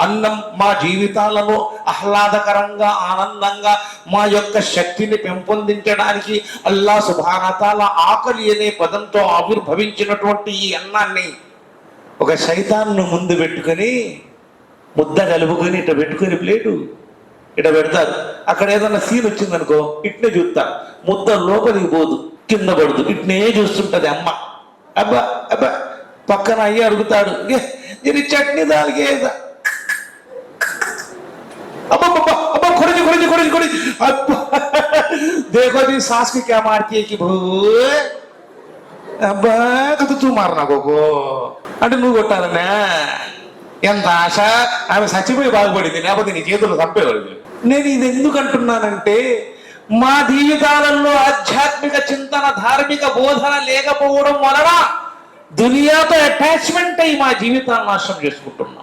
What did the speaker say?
అన్నం మా జీవితాలను ఆహ్లాదకరంగా ఆనందంగా మా యొక్క శక్తిని పెంపొందించడానికి అల్లా సుబ్హానహు తఆలా ఆకలి అనే పదంతో ఆవిర్భవించినటువంటి ఈ అన్నాన్ని ఒక శైతాన్ను ముందు పెట్టుకొని ముద్ద కలుపుకొని ఇట్లా పెట్టుకొని ప్లేటు ఇట్లా పెడతారు. అక్కడ ఏదన్నా సీన్ వచ్చిందనుకో ఇట్నే చూస్తారు, ముద్ద లోపలికి పోదు, కింద పడదు, ఇట్నే చూస్తుంటది అమ్మ. అబ్బా అబ్బా పక్కన అయ్యి అడుగుతాడు, ఇది చట్నీ దానికి అబ్బా అబ్బా కొడిచి కొడిచి కొడిచి కొడిచి అబ్బా देखो जी सास की क्या मारती है कि भू అబ్బా కదా తూ మారనా కోకో అంటే నువ్వు కొట్టాలనే ఎంత ఆశ. ఆమె చచ్చిపోయి బాగుపడింది, లేకపోతే నీ చేతుల్లో చంపేవాడు. నేను ఇది ఎందుకు అంటున్నానంటే మా జీవితాలలో ఆధ్యాత్మిక చింతన ధార్మిక బోధన లేకపోవడం వలన దునియాతో అటాచ్మెంట్ అయి మా జీవితాన్ని నాశనం చేసుకుంటున్నాం.